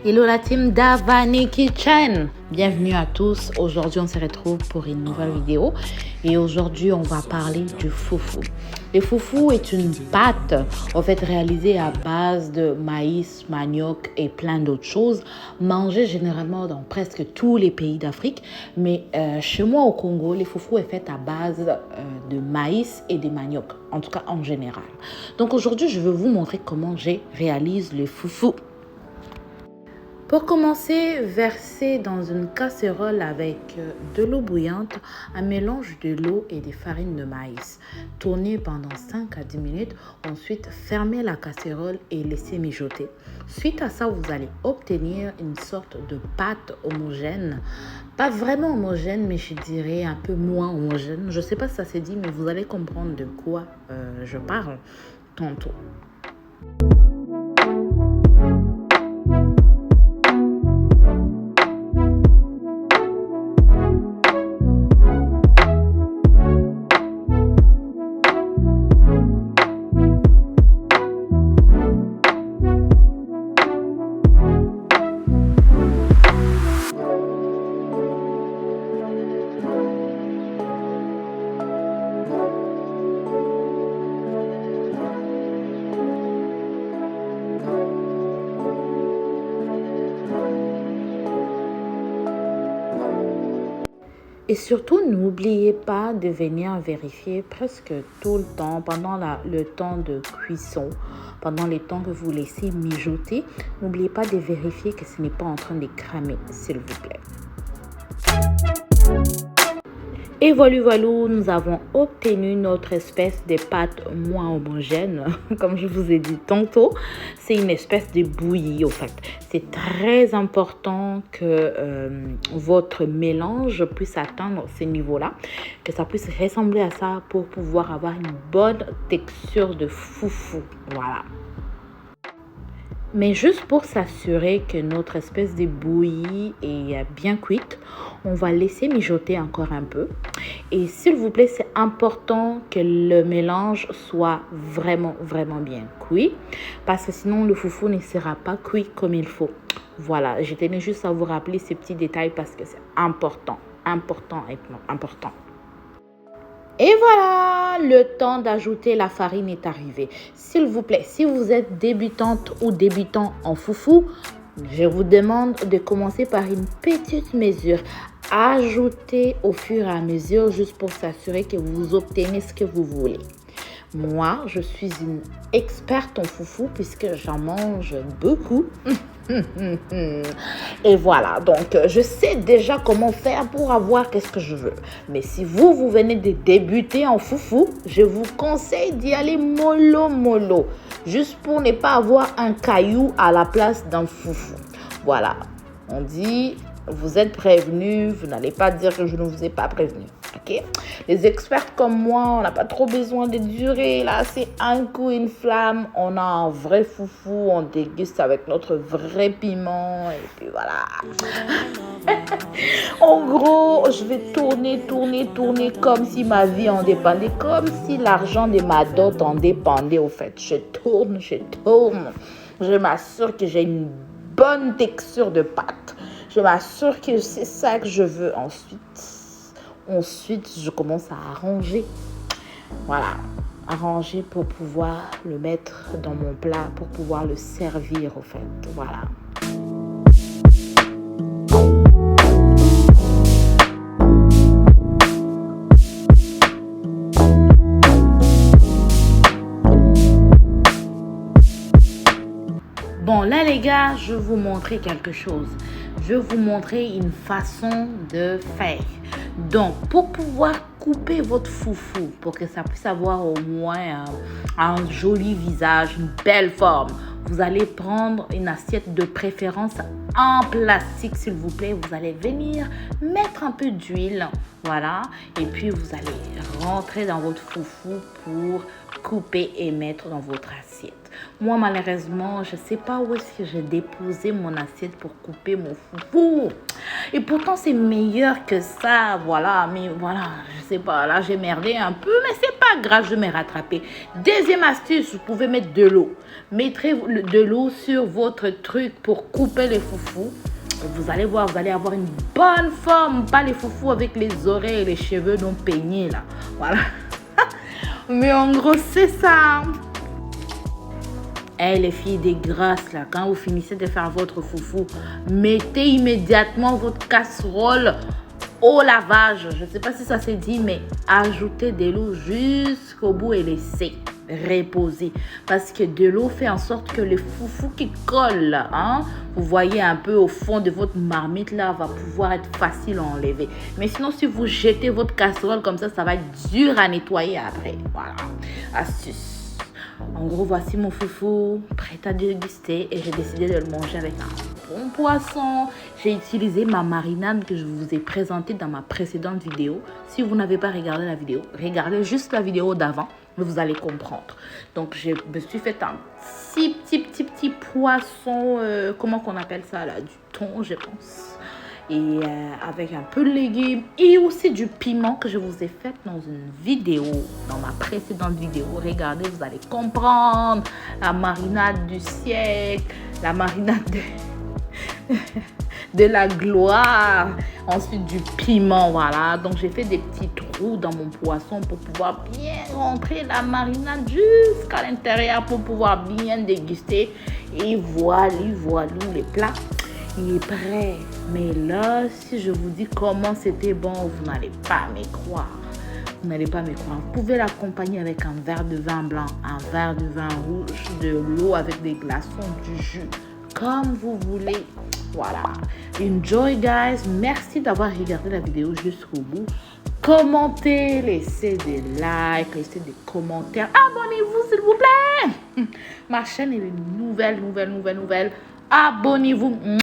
Hello la team d'Avani Kitchen. Bienvenue à tous. Aujourd'hui, on se retrouve pour une nouvelle vidéo. Et aujourd'hui, on va parler du foufou. Le foufou est une pâte en fait réalisée à base de maïs, manioc et plein d'autres choses, mangée généralement dans presque tous les pays d'Afrique. Mais chez moi au Congo, le foufou est fait à base de maïs et de manioc, en tout cas en général. Donc aujourd'hui, je vais vous montrer comment je réalise le foufou. Pour commencer, versez dans une casserole avec de l'eau bouillante un mélange de l'eau et des farines de maïs. Tournez pendant 5 à 10 minutes. Ensuite, fermez la casserole et laissez mijoter. Suite à ça, vous allez obtenir une sorte de pâte homogène. Pas vraiment homogène, mais je dirais un peu moins homogène. Je ne sais pas si ça s'est dit, mais vous allez comprendre de quoi je parle tantôt. Et surtout, n'oubliez pas de venir vérifier presque tout le temps, pendant le temps de cuisson, pendant le temps que vous laissez mijoter. N'oubliez pas de vérifier que ce n'est pas en train de cramer, s'il vous plaît. Et voilà, nous avons obtenu notre espèce de pâte moins homogène. Comme je vous ai dit tantôt, c'est une espèce de bouillie, au fait. C'est très important que votre mélange puisse atteindre ce niveau-là, que ça puisse ressembler à ça pour pouvoir avoir une bonne texture de foufou. Voilà. Mais juste pour s'assurer que notre espèce de bouillie est bien cuite, on va laisser mijoter encore un peu. Et s'il vous plaît, c'est important que le mélange soit vraiment bien cuit, parce que sinon le foufou ne sera pas cuit comme il faut. Voilà, je tenais juste à vous rappeler ces petits détails parce que c'est important. Et voilà, le temps d'ajouter la farine est arrivé. S'il vous plaît, si vous êtes débutante ou débutant en foufou, je vous demande de commencer par une petite mesure. Ajoutez au fur et à mesure juste pour s'assurer que vous obtenez ce que vous voulez. Moi, je suis une experte en foufou puisque j'en mange beaucoup. Et voilà, donc je sais déjà comment faire pour avoir qu'est-ce que je veux. Mais si vous venez de débuter en foufou, je vous conseille d'y aller mollo, juste pour ne pas avoir un caillou à la place d'un foufou. Voilà, on dit, vous êtes prévenus, vous n'allez pas dire que je ne vous ai pas prévenu. Okay? Les experts comme moi, on n'a pas trop besoin de durer. Là, c'est un coup, une flamme. On a un vrai foufou. On déguste avec notre vrai piment. Et puis voilà. En gros, je vais tourner comme si ma vie en dépendait. Comme si l'argent de ma dot en dépendait, au fait. Je tourne. Je m'assure que j'ai une bonne texture de pâte. Je m'assure que c'est ça que je veux Ensuite, je commence à arranger. Voilà, arranger pour pouvoir le mettre dans mon plat, pour pouvoir le servir, au fait. Voilà. Bon, là, les gars, je vais vous montrer quelque chose. Je vais vous montrer une façon de faire. Donc, pour pouvoir couper votre foufou, pour que ça puisse avoir au moins un joli visage, une belle forme, vous allez prendre une assiette de préférence en plastique, s'il vous plaît. Vous allez venir mettre un peu d'huile, voilà. Et puis, vous allez rentrer dans votre foufou pour couper et mettre dans votre assiette. Moi, malheureusement, je ne sais pas où est-ce que j'ai déposé mon assiette pour couper mon foufou. Et pourtant, c'est meilleur que ça, voilà. Mais voilà, je sais pas, là, j'ai merdé un peu, mais c'est pas pas grave, je vais me rattraper. Deuxième astuce, vous pouvez mettre de l'eau. Mettez de l'eau sur votre truc pour couper les foufous. Vous allez voir, vous allez avoir une bonne forme. Pas les foufous avec les oreilles et les cheveux non peignés là. Voilà. Mais en gros, c'est ça. Hey, les filles des grâces là, quand vous finissez de faire votre foufou, mettez immédiatement votre casserole au lavage. Je ne sais pas si ça s'est dit, mais ajoutez de l'eau jusqu'au bout et laissez reposer. Parce que de l'eau fait en sorte que les foufous qui collent là, hein, vous voyez un peu au fond de votre marmite là, va pouvoir être facile à enlever. Mais sinon, si vous jetez votre casserole comme ça va être dur à nettoyer après. Voilà, astuce. En gros, voici mon foufou prêt à déguster et j'ai décidé de le manger avec un bon poisson. J'ai utilisé ma marinade que je vous ai présentée dans ma précédente vidéo. Si vous n'avez pas regardé la vidéo, regardez juste la vidéo d'avant, vous allez comprendre. Donc, je me suis fait un petit poisson, comment qu'on appelle ça là, du thon, je pense. Et avec un peu de légumes et aussi du piment que je vous ai fait dans une vidéo, dans ma précédente vidéo. Regardez, vous allez comprendre la marinade du siècle, la marinade de la gloire, ensuite du piment, voilà. Donc j'ai fait des petits trous dans mon poisson pour pouvoir bien rentrer la marinade jusqu'à l'intérieur pour pouvoir bien déguster. Et voilà, le plat il est prêt. Mais là, si je vous dis comment c'était bon, vous n'allez pas me croire. Vous n'allez pas me croire. Vous pouvez l'accompagner avec un verre de vin blanc, un verre de vin rouge, de l'eau avec des glaçons, du jus, comme vous voulez. Voilà. Enjoy, guys. Merci d'avoir regardé la vidéo jusqu'au bout. Commentez, laissez des likes, laissez des commentaires. Abonnez-vous, s'il vous plaît. Ma chaîne est une nouvelle. Abonnez-vous.